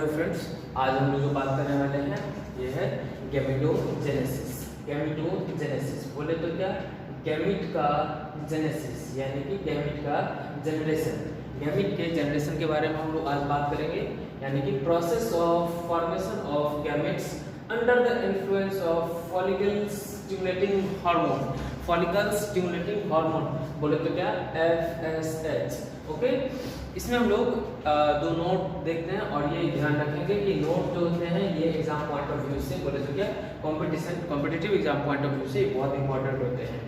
Friends, आज हम लोग जो बात करने वाले हैं ये है गैमेटोजेनेसिस। गैमेटोजेनेसिस बोले तो क्या, गैमिट का जेनेसिस यानी कि गैमिट का जनरेशन। गैमिट के जनरेशन के बारे में हम लोग आज बात करेंगे, यानी कि process of formation of gametes under the influence of follicle stimulating hormone. Follicle stimulating hormone बोले तो क्या, FSH। ओके, इसमें हम लोग दो नोट देखते हैं और ये ध्यान रखेंगे कि नोट जो होते हैं ये एग्जाम पॉइंट ऑफ व्यू से बोले तो क्या, competitive exam point of view से बहुत इंपॉर्टेंट होते हैं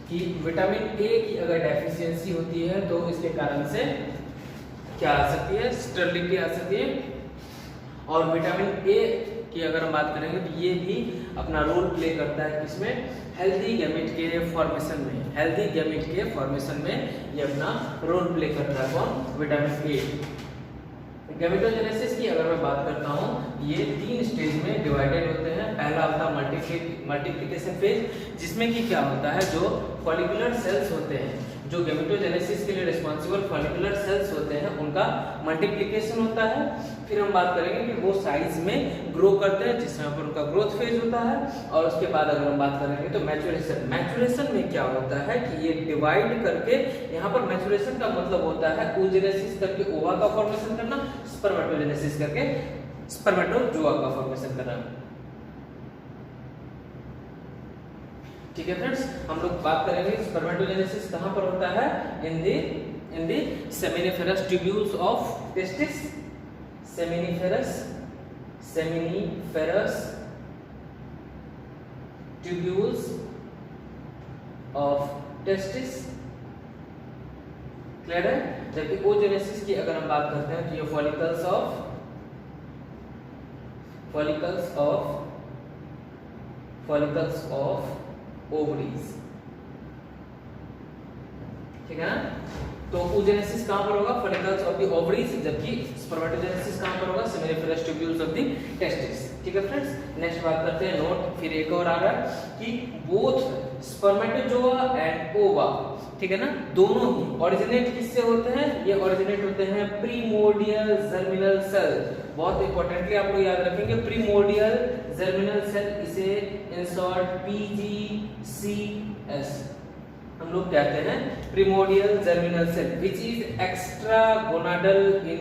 कि विटामिन ए की अगर डेफिशिएंसी होती है तो इसके कारण से क्या आ सकती है, स्टेरिलिटी आ सकती है। और विटामिन ए की अगर हम बात करेंगे तो ये भी अपना रोल प्ले करता है किसमें, हेल्दी गैमेट के फॉर्मेशन में। हेल्दी गैमेट के फॉर्मेशन में ये अपना रोल प्ले करता है कौन, विटामिन ए। गैमेटोजेनेसिस की अगर मैं बात करता हूँ, ये 3 स्टेज में डिवाइडेड होते हैं। पहला होता है मल्टीप्लिकेशन फेज, जिसमें कि क्या होता है, जो फॉलिकुलर सेल्स होते हैं, जो गैमेटोजेनेसिस के लिए रिस्पॉन्सिबल फॉलिकुलर सेल्स होते हैं, उनका मल्टीप्लिकेशन होता है। फिर हम बात करेंगे कि वो साइज में ग्रो करते हैं, जिसमें पर उनका ग्रोथ फेज होता है। और उसके बाद अगर हम बात करेंगे तो मैच्योरेशन। मैच्योरेशन में क्या होता है कि ये डिवाइड करके, यहाँ पर मैच्योरेशन का मतलब होता है oogenesis करके ओवा का फॉर्मेशन करना, स्पर्मेटोजेनेसिस करके स्पर्मेटोजोआ का फॉर्मेशन करना। ठीक है फ्रेंड्स, हम लोग बात करेंगे स्पर्मेटोजेनेसिस कहां पर होता है, in the seminiferous tubules of testis. Seminiferous tubules of testis. Clear है। जबकि ओजेनेसिस की अगर हम बात करते हैं तो ये फॉलिकल्स ऑफ ओवरीज। ठीक है ना। तो oogenesis कहां पर होगा, फॉलिकल्स ऑफ द ओवरीज, जबकि स्पर्मेटोजेनेसिस कहां पर होगा, seminiferous tubules of the testis. ठीक है फ्रेंड्स, नेक्स्ट बात करते हैं नोट। फिर एक और आ रहा है कि बोथ स्पर्मेटोजोआ एंड ओवा, ठीक है ना, दोनों ही ओरिजिनेट किससे होते हैं, ये ओरिजिनेट होते हैं प्रीमोर्डियल जर्मिनल सेल। बहुत इंपॉर्टेंटली आप लोग याद रखेंगे, प्रीमोर्डियल जर्मिनल सेल, इसे इन शॉर्ट PGCS हम लोग कहते हैं, primordial germinal cell, which is extra gonadal in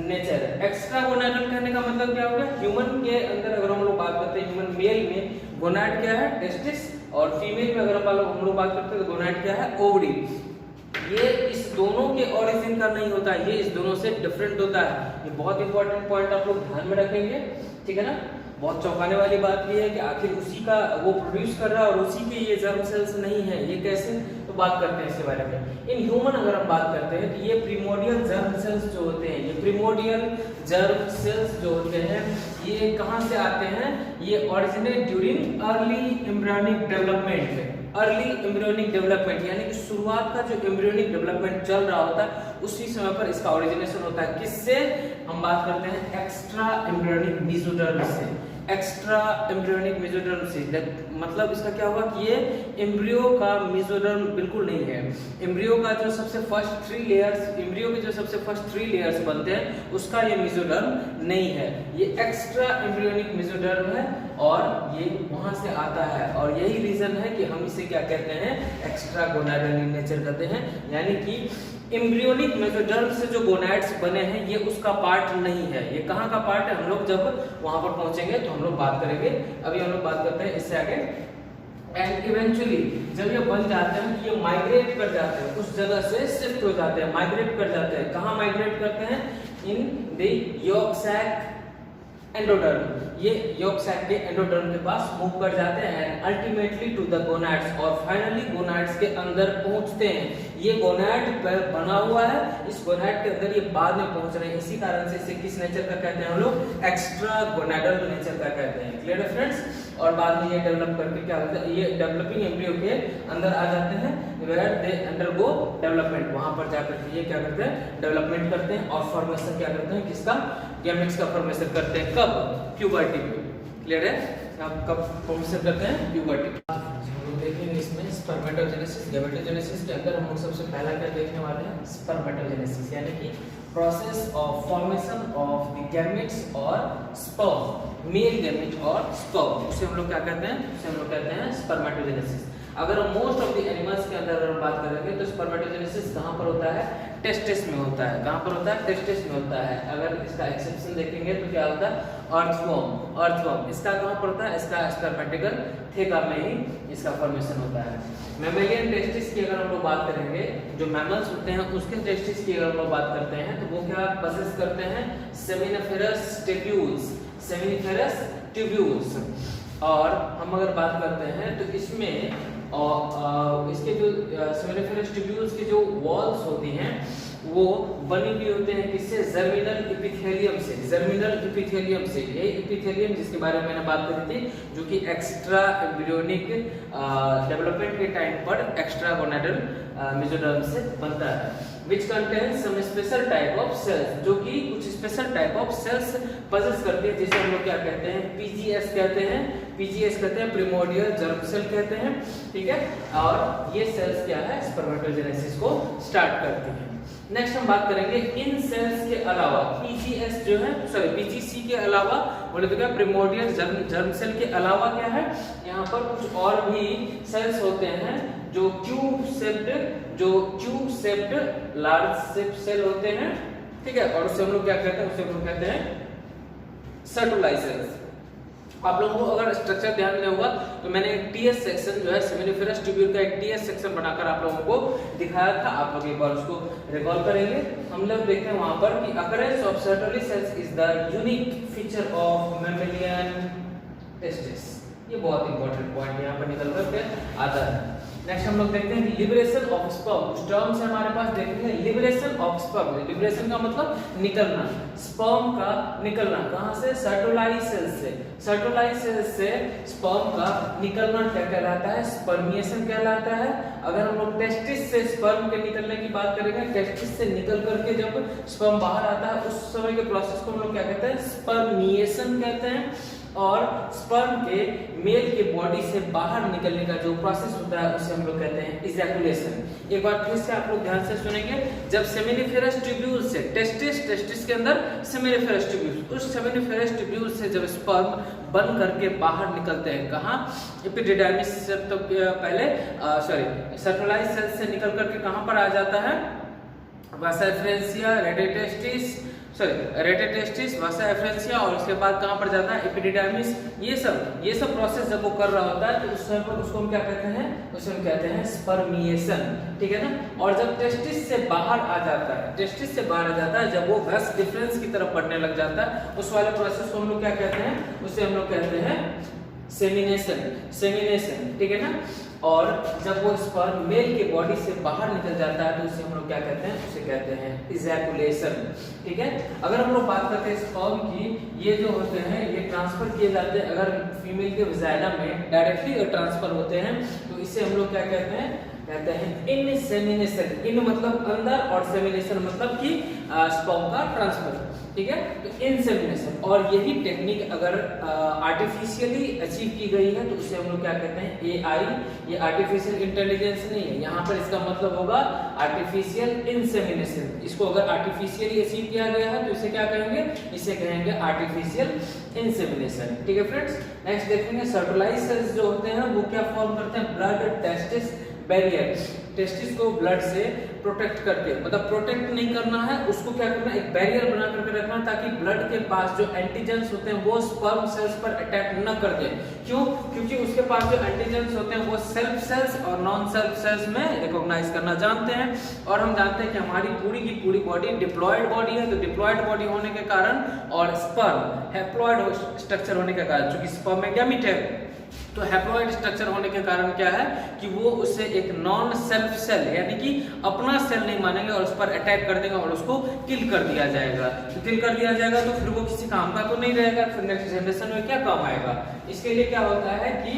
nature. Extra gonadal कहने का मतलब क्या होगा, ह्यूमन के अंदर अगर हम लोग बात करते हैं, ह्यूमन मेल में गोनाड क्या है, टेस्टिस, और फीमेल में अगर हम लोग बात करते हैं तो गोनाड क्या है, ओवरी। ये इस दोनों के ओरिजिन का नहीं होता है, ये इस दोनों से डिफरेंट होता है। ये बहुत इंपॉर्टेंट पॉइंट आप लोग ध्यान में रखेंगे। ठीक है ना। बहुत चौंकाने वाली बात भी है कि आखिर उसी का वो प्रोड्यूस कर रहा है और उसी के ये जर्म सेल्स नहीं है, ये कैसे, तो बात करते हैं इसके बारे में। इन ह्यूमन अगर हम बात करते हैं तो ये प्रीमोर्डियल जर्म सेल्स जो होते हैं, ये प्रीमोर्डियल जर्म सेल्स जो होते हैं, ये कहां से आते हैं, ये originate during early embryonic development. Early embryonic development यानी कि शुरुआत का जो एम्ब्रियोनिक डेवलपमेंट चल रहा होता है उसी समय पर इसका ओरिजिनेशन होता है। किससे हम बात करते हैं, एक्स्ट्रा एम्ब्रियोनिक मेसोडर्म से। एक्स्ट्रा एम्ब्रियोनिक मेसोडर्म से मतलब इसका क्या होगा कि ये एम्ब्रियो का मेसोडर्म बिल्कुल नहीं है। एम्ब्रियो का जो सबसे फर्स्ट 3 लेयर्स, एम्ब्रियो के जो सबसे फर्स्ट 3 लेयर्स बनते हैं उसका ये मेसोडर्म नहीं है, ये एक्स्ट्रा एम्ब्रियोनिक मेसोडर्म है और ये वहां से आता है। और यही रीजन है कि हम इसे क्या कहते हैं, एक्स्ट्रा गोनाडल इन नेचर कहते हैं। यानी कि एम्ब्रियोनिक मेसोडर्म से जो गोनाड्स बने हैं ये उसका पार्ट नहीं है। ये कहाँ का पार्ट है, हम लोग जब वहां पर पहुंचेंगे तो हम लोग बात करेंगे। अभी हम लोग बात करते हैं इससे आगे। एंड इवेंचुअली जब ये बन जाते हैं तो ये माइग्रेट कर जाते हैं, उस जगह से शिफ्ट हो जाते हैं, माइग्रेट कर जाते हैं। कहाँ माइग्रेट करते हैं, in the yolk sac endoderm. ये यॉर्क सैक के एंडोडर्म के पास मूव कर जाते हैं, अल्टीमेटली टू द गोनाड्स, और फाइनली गोनाड्स के अंदर पहुंचते हैं। ये गोनाड पर बना हुआ है, इस गोनाड के अंदर ये बाद में पहुंच रहे हैं, इसी कारण से इसे किस नेचर का कहते हैं हम लोग, एक्स्ट्रा गोनाडल नेचर का कहते हैं। क्लियर है फ्रेंड्स। और बाद में ये डेवलप करके क्या होता है, ये डेवलपिंग एम्ब्रियो के अंदर आ जाते हैं, वेयर दे अंडरगो डेवलपमेंट। वहां पर जाकर ये क्या करते हैं, डेवलपमेंट करते हैं और फॉर्मेशन क्या करते हैं, किसका, गैमेट्स का फॉर्मेशन करते हैं। कब, प्यूबर्टी में। क्लियर है, आप कब फॉर्मेशन करते हैं, प्यूबर्टी। हम लोग देखेंगे इसमें स्पर्मेटोजेनेसिस, गैमेटोजेनेसिस के अंदर हम लोग सबसे पहला क्या देखने वाले हैं, स्पर्मेटोजेनेसिस, यानी कि process of formation of the gametes or sperm, male gamete और sperm, उसे हम लोग क्या कहते हैं, उसे हम लोग कहते हैं स्पर्मेटोजेनेसिस। अगर मोस्ट ऑफ द एनिमल्स के अंदर अगर बात करेंगे तो स्पर्मेटोजेनेसिस कहाँ पर होता है, टेस्टिस में होता है। कहाँ पर होता है, टेस्टिस में होता है। अगर इसका एक्सेप्शन देखेंगे तो क्या होता है, अर्थवर्म। इसका कहाँ पर होता है, इसका स्पर्मेटिकल थेका में ही इसका फॉर्मेशन होता है। मैमेलियन टेस्टिस की अगर हम लोग बात करेंगे, जो मैमल्स होते हैं उसके टेस्टिस की अगर हम लोग बात करते हैं तो वो क्या पोसेस करते हैं, सेमिनिफेरस ट्यूब्यूल्स। और हम अगर बात करते हैं तो इसमें इसके जो सेमिनिफेरस ट्यूब्यूल्स की जो वॉल्स होती हैं वो बनी हुई होते हैं किससे, जर्मिनल इपिथेलियम से। यही इपिथेलियम जिसके बारे में मैंने बात करी थी, जो कि एक्स्ट्रा एम्ब्रियोनिक डेवलपमेंट के टाइम पर एक्स्ट्रा गोनाडल मेसोडर्म से बनता है, which contains some special type of cells, जो कि कुछ special type of cells possess करती है, जिसे हम लोग क्या कहते हैं, पीजीएस कहते हैं, प्रिमोर्डियल जर्म सेल कहते हैं, ठीक है। और ये सेल्स क्या है, स्पर्मेटोजेनेसिस को स्टार्ट करती हैं। नेक्स्ट हम बात करेंगे इन सेल्स के अलावा, पीजीएस जो है, सॉरी पीजीसी के अलावा बोले तो क्या, प्रिमोर्डियल जर्म सेल के अलावा क्या है, यहाँ पर कुछ और भी सेल्स होते हैं जो cube shaped large shape cell होते हैं, ठीक है। और उसे हम लोग क्या कहते हैं, सर्टुलाई सेल्स। आप लोगों को अगर स्ट्रक्चर ध्यान में होगा तो मैंने एक टीएस सेक्शन जो है सेमिनिफेरस ट्यूब्यूल का एक टीएस सेक्शन बनाकर आप लोगों को दिखाया था। आप लोग एक बार उसको रिकॉल करेंगे। हम लोग देखते हैं वहां पर कि occurrence of Sertoli cells is the unique feature of mammalian testis. ये बहुत इंपॉर्टेंट पॉइंट यहाँ पर निकल कर आता है। नेक्स्ट हम लोग देखते हैं लिबरेशन ऑफ स्पर्म। उस टर्म से हमारे पास देखेंगे लिबरेशन ऑफ स्पर्म। लिबरेशन का मतलब निकलना, स्पर्म का निकलना कहाँ से, सर्टुलाई सेल्स से। सर्टुलाई सेल्स से स्पर्म का निकलना क्या कहलाता है, स्पर्मिएशन कहलाता है। अगर हम लोग टेस्टिस से स्पर्म के निकलने की बात करेंगे, टेस्टिस से निकल करके जब स्पर्म बाहर आता है उस समय के प्रोसेस को हम लोग क्या कहते हैं, स्पर्मिएशन कहते हैं। और स्पर्म के मेल के बॉडी से बाहर निकलने का जो प्रोसेस होता है उसे हम लोग कहते हैं इजैकुलेशन। एक बार फिर से आप लोग ध्यान से सुनेंगे, जब सेमिनिफेरस ट्यूब्यूल से टेस्टिस के अंदर सेमिनिफेरस ट्यूब्यूल, उस सेमिनिफेरस ट्यूब्यूल से जब स्पर्म बन करके बाहर निकलते हैं, कहाँ, एपिडिडाइमिस से तो पहले सर्टुलाई सेल से निकल करके कहाँ पर आ जाता है, वासा एफ्रेंसिया, रेटेटेस्टिस, वासा एफ्रेंसिया, और उसके बाद कहाँ पर जाता है, एपिडिडाइमिस। ये सब प्रोसेस जब वो कर रहा होता है तो उस समय पर उसको हम क्या कहते हैं, उसे हम कहते हैं स्पर्मिएशन, ठीक है ना। और जब टेस्टिस से बाहर आ जाता है, जब वो वैस डिफरेंस की तरफ बढ़ने लग जाता है, उस वाले प्रोसेस को हम लोग क्या कहते हैं, उसे हम लोग कहते हैं सेमिनेशन, ठीक है ना। और जब वो स्पर्म मेल के बॉडी से बाहर निकल जाता है तो उसे हम लोग क्या कहते हैं, उसे कहते हैं इजैकुलेशन, ठीक है। अगर हम लोग बात करते हैं स्पर्म की, ये जो होते हैं ये ट्रांसफर किए जाते हैं, अगर फीमेल के वजाइना में डायरेक्टली ट्रांसफर होते हैं तो इसे हम लोग क्या कहते हैं इनसेमिनेशन। इन मतलब अंदर और सेमिनेशन मतलब कि स्पर्म का ट्रांसफर, ठीक है। तो इनसेमिनेशन, और यही टेक्निक अगर आर्टिफिशियली अचीव की गई है तो उसे हम लोग क्या कहते हैं, एआई। ये आर्टिफिशियल इंटेलिजेंस नहीं है, यहाँ पर इसका मतलब होगा आर्टिफिशियल इनसेमिनेशन। इसको अगर आर्टिफिशियली अचीव किया गया है तो इसे क्या कहेंगे, इसे कहेंगे आर्टिफिशियल इनसेमिनेशन, ठीक है फ्रेंड्स। नेक्स्ट देखेंगे सर्टुलाई सेल्स जो होते हैं वो क्या फॉर्म करते हैं, ब्लड टेस्टिस बैरियर। टेस्टिस को ब्लड से प्रोटेक्ट करके, मतलब प्रोटेक्ट नहीं करना है उसको, क्या करना है, एक बैरियर बना करके रखना ताकि ब्लड के पास जो एंटीजेंस होते हैं वो स्पर्म सेल्स पर अटैक न कर दे। क्यों? क्योंकि उसके पास जो एंटीजेंस होते हैं वो सेल्फ सेल्स और नॉन सेल्फ सेल्स में रिकॉग्नाइज करना जानते हैं। और हम जानते हैं कि हमारी पूरी की पूरी बॉडी डिप्लॉयड बॉडी है, तो डिप्लॉयड बॉडी होने के कारण और स्पर्म हैप्लॉयड स्ट्रक्चर होने के कारण, चूंकि स्पर्म में गैमीट है तो हैप्लॉयड स्ट्रक्चर होने के कारण क्या है कि वो उसे एक नॉन सेल्फ सेल यानी कि अपना सेल नहीं मानेंगे और उस पर अटैक कर देंगे और उसको किल कर दिया जाएगा। तो किल कर दिया जाएगा तो फिर वो किसी काम का तो नहीं रहेगा, फिर नेक्स्ट जनरेशन में क्या काम आएगा। इसके लिए क्या होता है कि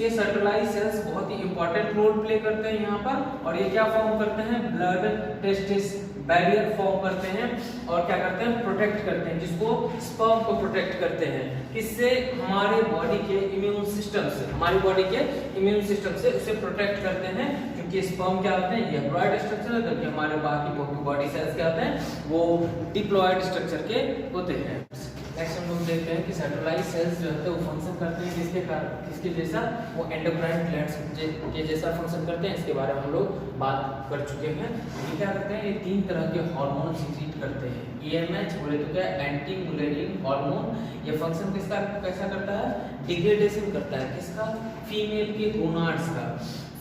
ये सर्टुलाई सेल्स बहुत ही इंपॉर्टेंट रोल प्ले करते हैं यहाँ पर, और ये क्या फॉर्म करते हैं, ब्लड टेस्टिस बैरियर फॉर्म करते हैं और क्या करते हैं, प्रोटेक्ट करते हैं, जिसको स्पर्म को प्रोटेक्ट करते हैं। किससे? हमारे बॉडी के इम्यून सिस्टम से, हमारी बॉडी के इम्यून सिस्टम से उसे प्रोटेक्ट करते हैं, क्योंकि इनके स्पर्म क्या होते हैं, ये हैप्लॉइड स्ट्रक्चर है, जबकि हमारे बाकी बॉडी सेल्स क्या होते हैं, वो डिप्लॉइड स्ट्रक्चर के होते हैं। नेक्स्ट हम लोग देखते हैं कि सेंट्रलाइज सेल्स जो है वो फंक्शन करते हैं किसके जैसा, वो एंडोक्राइन ग्लैंड्स के जैसा फंक्शन करते हैं। इसके बारे में हम लोग बात कर चुके हैं। ये क्या करते हैं, ये 3 तरह के हार्मोन सीक्रेट करते हैं। EMH बोले तो क्या, एंटी मुलेरिन हार्मोन। ये फंक्शन किसका कैसा करता है, डिग्रेडेशन करता है किसका, फीमेल के गोनाड्स का,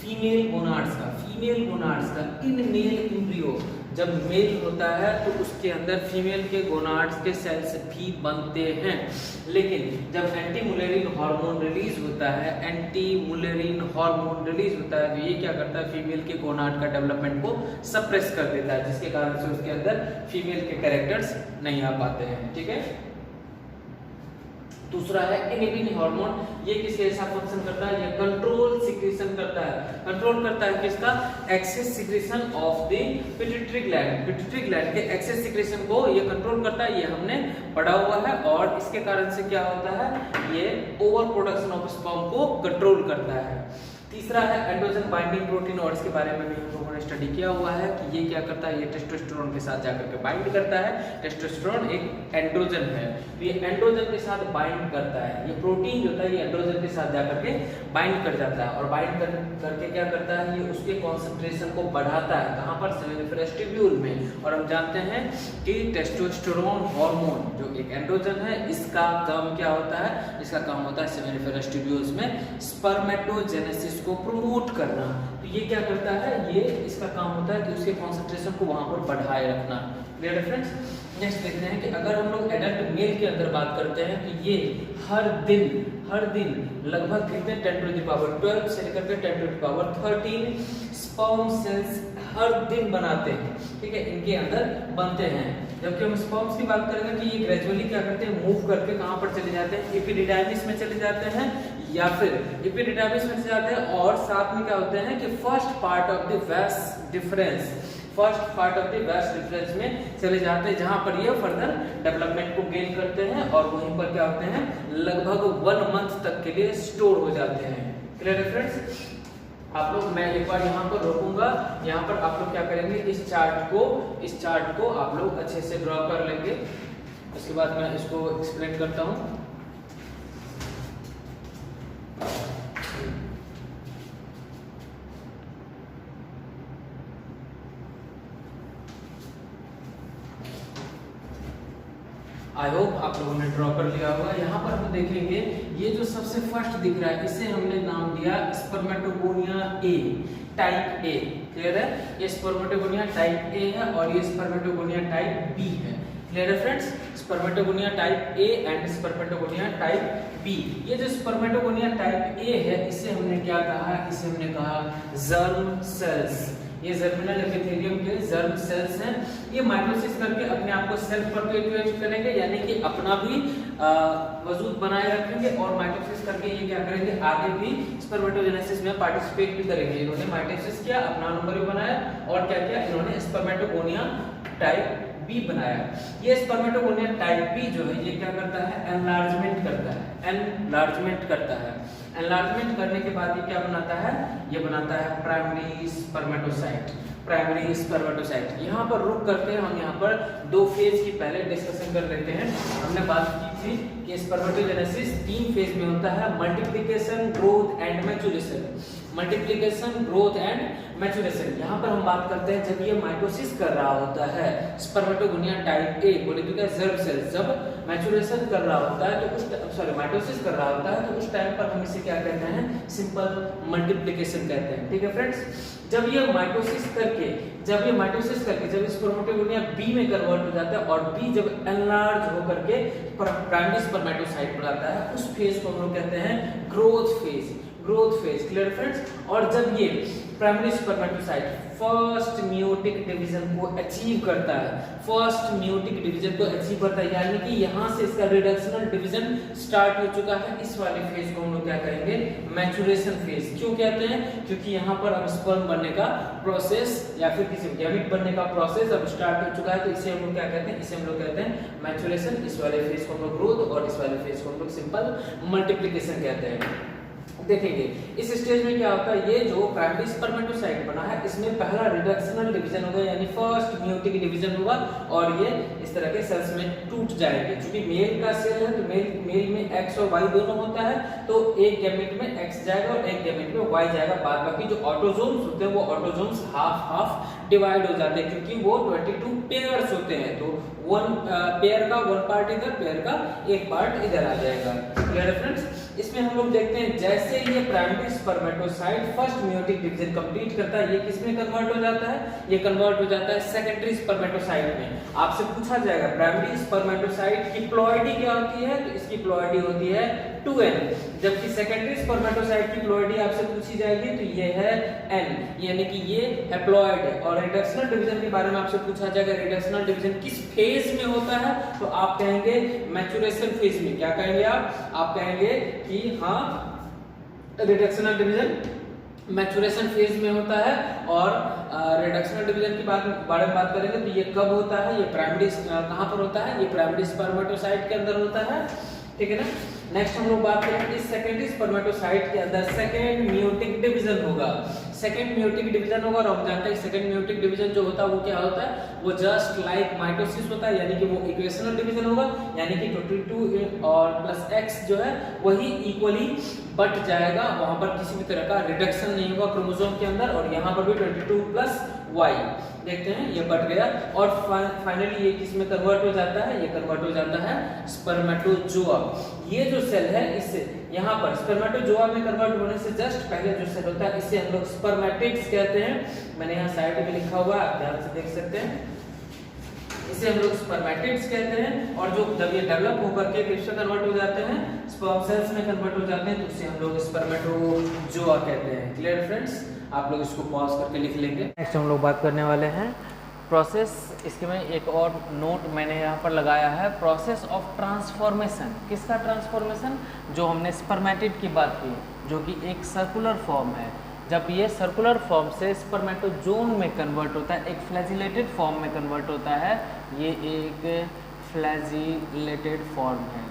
फीमेल गोनाड्स का इन मेल एम्ब्रियो। जब मेल होता है तो उसके अंदर फीमेल के गोनाड्स के सेल्स भी बनते हैं, लेकिन जब एंटी मुलेरिन हार्मोन रिलीज होता है तो ये क्या करता है, फीमेल के गोनाड का डेवलपमेंट को सप्रेस कर देता है, जिसके कारण से उसके अंदर फीमेल के कैरेक्टर्स नहीं आ पाते हैं। ठीक है। दूसरा है इनिबिन हार्मोन। ये किसके जैसा फंक्शन करता है, ये कंट्रोल सिक्रीशन करता है, कंट्रोल करता है किसका, excess secretion of the pituitary gland के एक्सेस सिक्रीशन को ये कंट्रोल करता है। ये हमने पढ़ा हुआ है। और इसके कारण से क्या होता है, ये ओवर प्रोडक्शन ऑफ स्पर्म को कंट्रोल करता है। तीसरा है एंड्रोजन बाइंडिंग प्रोटीन, और इसके बारे में भी हम लोगों ने स्टडी किया हुआ है कि ये क्या करता है, ये टेस्टोस्टेरोन के साथ जाकर के बाइंड करता है। टेस्टोस्टेरोन एक एंड्रोजन है, तो ये एंड्रोजन के साथ बाइंड करता है। ये प्रोटीन जो होता है ये एंड्रोजन के साथ जाकर के बाइंड कर जाता है, और बाइंड करके क्या करता है, ये उसके कॉन्सेंट्रेशन को बढ़ाता है। कहाँ पर, सेमिनिफरस ट्यूब्यूल में। और हम जानते हैं कि टेस्टोस्टेरोन हार्मोन जो एक एंड्रोजन है, इसका काम क्या होता है, इसका काम होता है सेमिनिफरस ट्यूब्यूल्स में स्पर्मेटोजेनेसिस को प्रमोट करना। तो ये क्या करता है, ये इसका काम होता है कि उसके कॉन्सेंट्रेशन को वहां पर बढ़ाए रखना। क्लियर है फ्रेंड्स। नेक्स्ट देखते हैं कि अगर हम लोग एडल्ट मेल के अंदर बात करते हैं तो ये हर दिन लगभग कितने 10 to the power 12 से लेकर के 10 to the power 13 sperm cells हर दिन बनाते हैं। ठीक है, इनके अंदर बनते हैं। जबकि हम स्पर्म्स की बात करेंगे तो ये ग्रेजुअली क्या करते हैं, मूव करके कहाँ पर चले जाते हैं, एपिडिडाइमिस में चले जाते हैं, या फिर एपिडिडाइमिस में चले जाते हैं। और साथ में क्या होते हैं कि first part of the vas deferens में चले जाते हैं, जहां पर ये फर्दर डेवलपमेंट को गेन करते हैं, और वहीं पर क्या होते हैं, लगभग 1 मंथ तक के लिए स्टोर हो जाते हैं। क्लियर है फ्रेंड्स। आप लोग, मैं एक बार यहाँ पर रोकूंगा, यहाँ पर आप लोग क्या करेंगे, इस चार्ट को आप लोग अच्छे से ड्रॉ कर लेंगे। उसके बाद मैं इसको एक्सप्लेन करता हूँ। आई होप आप लोगों ने ड्रॉ कर लिया होगा। यहाँ पर हम देखेंगे, ये जो सबसे फर्स्ट दिख रहा है, इसे हमने नाम दिया spermatogonia A, type A. Clear है, ये स्पर्मेटोगोनिया टाइप ए है और ये स्पर्मेटोगोनिया टाइप बी है। क्लियर है friends. Spermatogonia type A and spermatogonia type B. ये जो स्पर्मेटोगोनिया टाइप ए है, इसे हमने क्या कहा, इसे हमने कहा जर्म सेल्स। ये जर्मिनल एपिथेलियम के जर्म सेल्स हैं। ये माइटोसिस करके अपने आप को सेल्फ परपेचुएट करेंगे, यानी कि अपना भी वजूद बनाए रखेंगे, और माइटोसिस करके ये क्या करेंगे, आगे भी स्पर्मेटोजेनेसिस में पार्टिसिपेट भी करेंगे। इन्होंने माइटोसिस किया, अपना नंबर भी बनाया, और क्या किया, इन्होंने स्पर्मेटोगोनिया टाइप बी बनाया। ये स्पर्मेटोगोनिया टाइप बी जो है, ये क्या करता है, एनलार्जमेंट करता है। एनलार्जमेंट करने के बाद ये क्या बनाता है, ये बनाता है प्राइमरी स्पर्मेटोसाइट। यहाँ पर रुक करके हम यहाँ पर 2 फेज की पहले डिस्कशन कर लेते हैं। हमने बात की थी कि स्पर्मेटोजेनेसिस 3 फेज में होता है, मल्टीप्लिकेशन, ग्रोथ एंड मैच्योरेशन। यहाँ पर हम बात करते हैं जब ये माइटोसिस कर रहा होता है, स्पर्मेटोगोनिया टाइप ए बोले तो क्या, जर्म सेल जब मैच्योरेशन कर रहा होता है तो माइटोसिस कर रहा होता है, तो उस टाइम पर हम इसे क्या कहते हैं, सिंपल मल्टीप्लिकेशन कहते हैं। ठीक है फ्रेंड्स। जब ये माइटोसिस करके जब स्पर्मेटोगोनिया बी में कन्वर्ट हो जाता है, और बी जब एनलार्ज होकर के प्राइमरी स्पर्मेटोसाइट बनाता है, उस फेज को हम लोग कहते हैं ग्रोथ फेज। Clear friends. और जब ये primary spermatocyte first meiotic division को अचीव करता है, यानी कि यहाँ से इसका रिडक्शनल डिवीजन स्टार्ट हो चुका है, इस वाले फेज को हम लोग क्या कहेंगे, मैच्योरेशन फेज। क्यों कहते हैं, क्योंकि यहाँ पर अब स्पर्म बनने का प्रोसेस या फिर किसी गैमेट बनने का प्रोसेस अब स्टार्ट हो चुका है, तो इसे हम लोग क्या कहते हैं, इसे हम लोग कहते हैं मैच्योरेशन। इस वाले फेज को हम लोग ग्रोथ, और इस वाले फेज को हम लोग सिंपल मल्टीप्लिकेशन कहते हैं। देखेंगे। इस स्टेज में क्या होता है, ये जो प्राइमरी स्पर्मेटोसाइट बना है इसमें पहला रिडक्शनल डिवीजन होगा, यानी फर्स्ट मेयोटिक डिवीजन होगा और ये इस तरह के सेल्स में टूट जाएंगे। क्योंकि मेल का सेल है तो मेल में एक्स और वाई दोनों होता है, तो एक गैमेट में एक्स जाएगा और एक गैमेट में वाई जाएगा। बाद बाकी जो ऑटोजोम्स होते हैं वो ऑटोजोम्स हाफ हाफ डिवाइड हो जाते हैं, क्योंकि वो 22 पेयर्स होते हैं। तो वन पेयर का वन पार्ट इधर, पेयर का एक पार्ट इधर आ जाएगा। क्लियर है फ्रेंड्स? इसमें हम लोग देखते हैं जैसे ये primary spermatocyte first meiotic division complete करता है, ये किसमें कन्वर्ट हो जाता है, ये कन्वर्ट हो जाता है सेकेंडरी स्पर्मेटोसाइट में। आपसे पूछा जाएगा प्राइमरी स्पर्मेटोसाइट की प्लॉइडी क्या होती है, तो इसकी प्लॉइडी होती है 2n, जबकि सेकेंडरी स्पर्मेटोसाइट की प्लॉइडी आपसे पूछी जाएगी तो ये है n, यानी कि ये हैप्लॉइड है। और रिडक्शनल डिवीजन के बारे में आपसे पूछा जाएगा रिडक्शनल डिवीजन किस फेज में होता है, तो आप कहेंगे मैच्योरेशन फेज में। क्या कहेंगे आप कहेंगे कि हाँ रिडक्शनल डिवीजन मैच्योरेशन फेज में होता है। और रिडक्शनल डिवीजन की बारे में बात करेंगे तो ये कब होता है, ये प्राइमरी कहाँ पर होता है, ये प्राइमरी स्पर्मेटोसाइट के अंदर होता है। ठीक है ना? नेक्स्ट हम लोग बात करेंगे इस सेकेंडरी स्पर्मेटोसाइट के अंदर सेकेंड मेयोटिक डिवीजन होगा। सेकेंड मेयोटिक डिवीजन होगा और हम जानते हैं सेकेंड मेयोटिक डिवीजन जो होता है वो क्या होता है, वो जस्ट लाइक माइटोसिस होता है, यानी कि वो इक्वेशनल डिवीजन होगा, यानी कि 22 और प्लस x जो है वही इक्वली बट जाएगा, वहां पर किसी भी तरह का रिडक्शन नहीं होगा क्रोमोसोम के अंदर। और यहाँ पर भी 22 प्लस y देखते हैं ये बढ़ गया और फाइनली ये किस में कन्वर्ट हो जाता है, ये कन्वर्ट हो जाता है स्पर्मेटोजोआ। ये जो सेल है इससे यहाँ पर स्पर्मेटोजोआ में कन्वर्ट होने से जस्ट पहले जो सेल होता है इसे हम लोग स्पर्मेटिड्स कहते हैं। मैंने यहाँ साइड में लिखा हुआ है, आप ध्यान से देख सकते हैं, इसे हम लोग स्पर्मेटिड्स कहते हैं। और जो जब ये डेवलप होकर के किससे कन्वर्ट हो जाते हैं, स्पर्म सेल्स में कन्वर्ट हो जाते हैं, तो इसे हम लोग स्पर्मेटोजोआ कहते हैं। Clear friends? आप लोग इसको पॉज करके लिख लेंगे। नेक्स्ट हम लोग बात करने वाले हैं प्रोसेस। इसके में एक और नोट मैंने यहाँ पर लगाया है, प्रोसेस ऑफ ट्रांसफॉर्मेशन। किसका ट्रांसफॉर्मेशन? जो हमने स्पर्मेटिड की बात की, जो कि एक सर्कुलर फॉर्म है। जब ये सर्कुलर फॉर्म से स्पर्मेटोजोन में कन्वर्ट होता है, एक फ्लैजिलेटेड फॉर्म में कन्वर्ट होता है, ये एक फ्लैजिलेटेड फॉर्म है।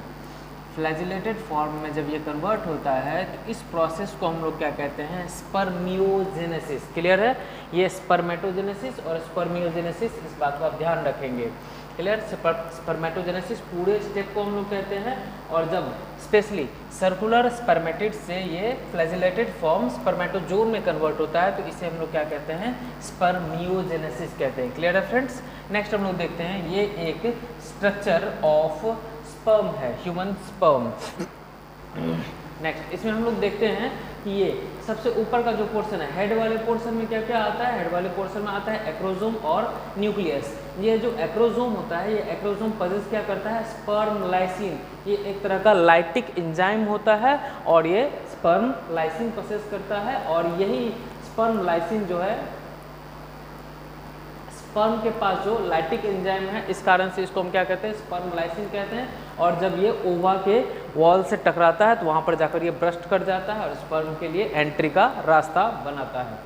फ्लैजिलेटेड फॉर्म में जब ये कन्वर्ट होता है तो इस प्रोसेस को हम लोग क्या कहते हैं, स्पर्मियोजेनेसिस। क्लियर है? ये स्पर्मेटोजेनेसिस और स्पर्मियोजेनेसिस, इस बात को आप ध्यान रखेंगे। क्लियर? स्पर्मेटोजेनेसिस पूरे स्टेप को हम लोग कहते हैं। और जब स्पेशली सर्कुलर स्पर्मेटिड से ये फ्लैजिलेटेड फॉर्म स्पर्मेटोजोन में कन्वर्ट होता है तो इसे हम लोग क्या कहते हैं, स्पर्मियोजेनेसिस कहते हैं। क्लियर है फ्रेंड्स? नेक्स्ट हम लोग देखते हैं, ये एक स्ट्रक्चर ऑफ स्पर्म है, ह्यूमन स्पर्म। नेक्स्ट इसमें हम लोग देखते हैं कि ये सबसे ऊपर का जो पोर्शन है, हेड वाले पोर्शन में क्या क्या आता है, हेड वाले पोर्शन में आता है एक्रोजोम और न्यूक्लियस। ये जो एक्रोजोम होता है, ये एक्रोजोम पजेस क्या करता है, स्पर्म लाइसिन। ये एक तरह का लाइटिक एंजाइम होता है और ये स्पर्म लाइसिन प्रोसेस करता है। और यही स्पर्म लाइसिन जो है, स्पर्म के पास जो लाइटिक एंजाइम है, इस कारण से इसको हम क्या कहते हैं, स्पर्म लाइसिन कहते हैं। और जब ये ओवा के वॉल से टकराता है तो वहाँ पर जाकर ये ब्रस्ट कर जाता है और स्पर्म के लिए एंट्री का रास्ता बनाता है।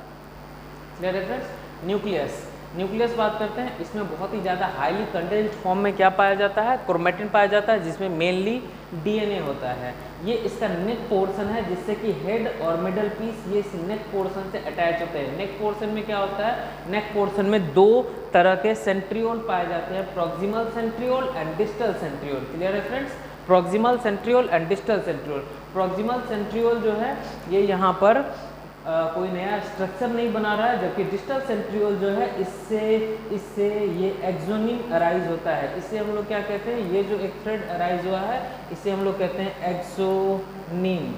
क्लियर है फ्रेंड्स? न्यूक्लियस, न्यूक्लियस बात करते हैं। इसमें बहुत ही ज़्यादा हाईली कंडेंस्ड फॉर्म में क्या पाया जाता है, क्रोमेटिन पाया जाता है, जिसमें मेनली डीएनए होता है। ये इसका नेक पोर्शन है, जिससे कि हेड और मिडल पीस ये इस नेक पोर्शन से अटैच होते हैं। नेक पोर्शन में क्या होता है, नेक पोर्शन में दो तरह के सेंट्रियोल पाए जाते हैं, proximal centriole and distal centriole. Clear है friends? Proximal centriole and distal centriole. Proximal centriole जो है ये यहाँ पर कोई नया स्ट्रक्चर नहीं बना रहा है, जबकि डिस्टल सेंट्रियोल जो है इससे ये एक्सोनिम अराइज होता है। इससे हम लोग क्या कहते हैं, ये जो एक थ्रेड अराइज हुआ है इसे हम लोग कहते हैं एक्सोनिम।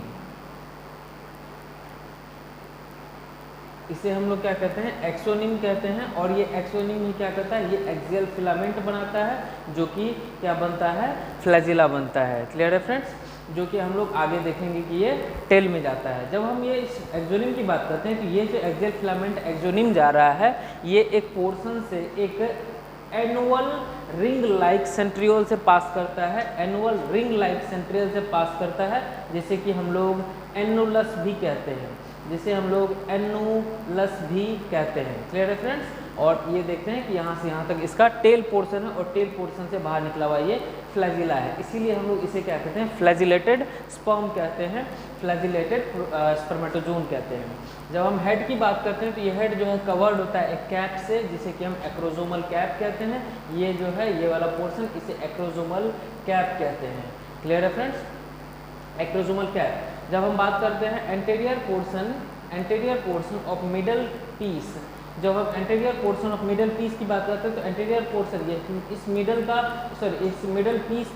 इसे हम लोग क्या कहते हैं, एक्सोनिम कहते हैं। और ये एक्सोनिम ही क्या करता है, ये एक्सियल फिलामेंट बनाता है, जो कि क्या बनता है, फ्लैजिला बनता है। क्लियर है फ्रेंड्स? जो कि हम लोग आगे देखेंगे कि ये टेल में जाता है। जब हम ये एक्सोनिम की बात करते हैं तो ये जो एक्सियल फिलामेंट एक्सोनिम जा रहा है, ये एक पोर्शन से एक एनुअल रिंग लाइक सेंट्रियोल से पास करता है, एनुअल रिंग लाइक सेंट्रियोल से पास करता है, जिसे कि हम लोग एनुलस भी कहते हैं, जिसे हम लोग एनुलस भी कहते हैं। क्लियर है फ्रेंड्स? और ये देखते हैं कि यहाँ से यहाँ तक इसका टेल पोर्शन है और टेल पोर्शन से बाहर निकला हुआ ये फ्लैजिला है, इसीलिए हम लोग इसे क्या कहते हैं, फ्लैजिलेटेड स्पर्म कहते हैं, फ्लैजिलेटेड स्पर्मेटोजोन कहते हैं। जब हम हेड की बात करते हैं तो ये हेड जो है कवर्ड होता है एक कैप से, जिसे कि हम एक्रोजोमल कैप कहते हैं। ये जो है ये वाला पोर्शन, इसे एक्रोजोमल कैप कहते हैं। क्लियर है फ्रेंड्स, एक्रोजोमल कैप। जब हम बात करते हैं anterior portion of middle piece, जब हम anterior portion of middle piece की बात करते हैं तो एंटीरियर पोर्शन, ये इस मिडल पीस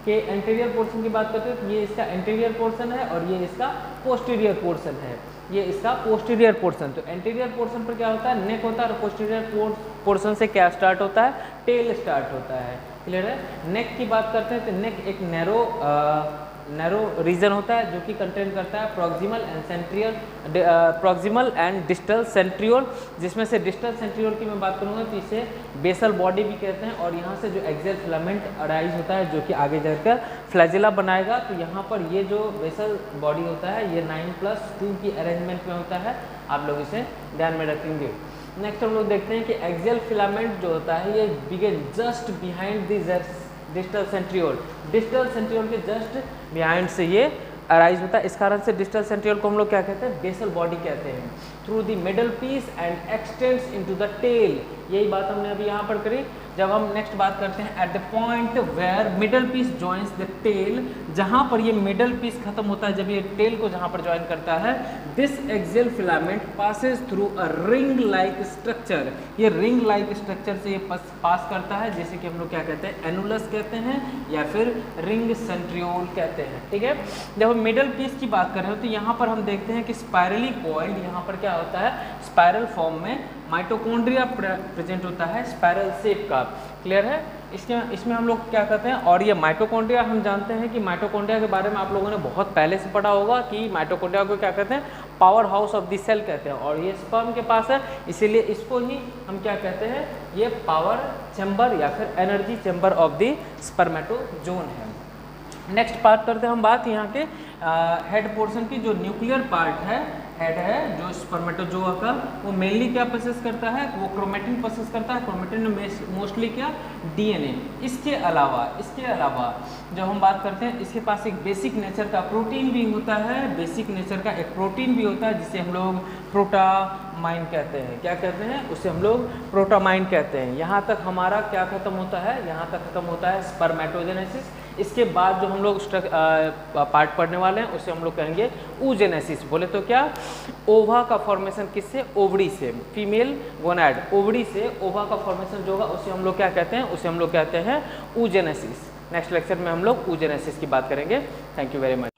के एंटीरियर पोर्शन की बात करते हैं तो ये इसका एंटीरियर पोर्शन है और ये इसका पोस्टीरियर पोर्शन है, ये इसका पोस्टीरियर पोर्शन। तो एंटीरियर पोर्शन पर क्या होता है, नेक होता है, और पोस्टीरियर पोर्शन से क्या स्टार्ट होता है, टेल स्टार्ट होता है। क्लियर है। नेक की बात करते हैं तो नेक एक नैरो रीजन होता है जो कि कंटेन करता है प्रॉक्सिमल एंड डिस्टल सेंट्रियोल, जिसमें से डिस्टल सेंट्रियोल की मैं बात करूँगा तो इसे बेसल बॉडी भी कहते हैं। और यहाँ से जो एक्सियल फिलामेंट अराइज होता है जो कि आगे जाकर फ्लैजिला बनाएगा। तो यहाँ पर ये जो बेसल बॉडी होता है ये 9+2 की अरेंजमेंट में होता है, आप लोग इसे ध्यान में रखेंगे। नेक्स्ट हम लोग देखते हैं कि एक्सियल फिलामेंट जो होता है ये begin just behind the distal centriole, distal centriole के जस्ट बिहाइंड से ये अराइज होता है। इस कारण से डिस्टल सेंट्रियोल को हम लोग क्या कहते हैं, बेसल बॉडी कहते हैं। Through the middle piece and extends into the tail, यही बात हमने अभी यहाँ पर करी। जब हम नेक्स्ट बात करते हैं at the point where middle piece joins the tail, जहाँ पर ये मिडल पीस खत्म होता है, जब ये टेल को जहाँ पर ज्वाइन करता है, this axial filament passes through a ring like structure, ये रिंग लाइक स्ट्रक्चर से ये पास करता है, जैसे कि हम लोग क्या कहते हैं, एनुलस कहते हैं या फिर रिंग सेंट्रियोल कहते हैं। ठीक है। जब हम मिडल पीस की बात कर रहे हो तो यहाँ पर हम देखते हैं कि स्पायरली कॉइल्ड, यहाँ पर क्या होता है, स्पायरल फॉर्म में माइटोकॉन्ड्रिया प्रेजेंट होता है स्पायरल शेप का। क्लियर है। इसमें हम लोग क्या कहते हैं, और ये माइटोकॉन्ड्रिया हम जानते हैं कि माइटोकॉन्ड्रिया के बारे में आप लोगों ने बहुत पहले से पढ़ा होगा कि माइटोकॉन्ड्रिया को क्या कहते हैं, power house of the cell कहते हैं। और ये स्पर्म के पास है, इसीलिए इसको ही हम क्या कहते हैं, ये पावर चैम्बर या फिर एनर्जी चैम्बर ऑफ द स्पर्मेटोजोन है। नेक्स्ट बात करते हैं हम बात यहाँ के हेड पोर्शन की। जो न्यूक्लियर पार्ट है, हेड है जो स्पर्मेटोजोआ का, वो मेनली क्या प्रोसेस करता है, वो क्रोमेटिन प्रोसेस करता है। क्रोमेटिन में मोस्टली क्या, डीएनए। इसके अलावा जब हम बात करते हैं, इसके पास एक बेसिक नेचर का प्रोटीन भी होता है, बेसिक नेचर का एक प्रोटीन भी होता है जिसे हम लोग प्रोटामाइन कहते हैं। क्या कहते हैं, उसे हम लोग प्रोटामाइन कहते हैं। यहाँ तक हमारा क्या खत्म होता है, यहाँ तक खत्म होता है स्पर्मेटोजेनेसिस। इसके बाद जो हम लोग पार्ट पढ़ने वाले हैं उसे हम लोग कहेंगे oogenesis। बोले तो क्या, ओवा का फॉर्मेशन किससे, ओवरी से, फीमेल गोनाड ओवरी से ओवा का फॉर्मेशन जो होगा उसे हम लोग क्या कहते हैं, उसे हम लोग कहते हैं oogenesis। नेक्स्ट लेक्चर में हम लोग oogenesis की बात करेंगे। Thank you very much.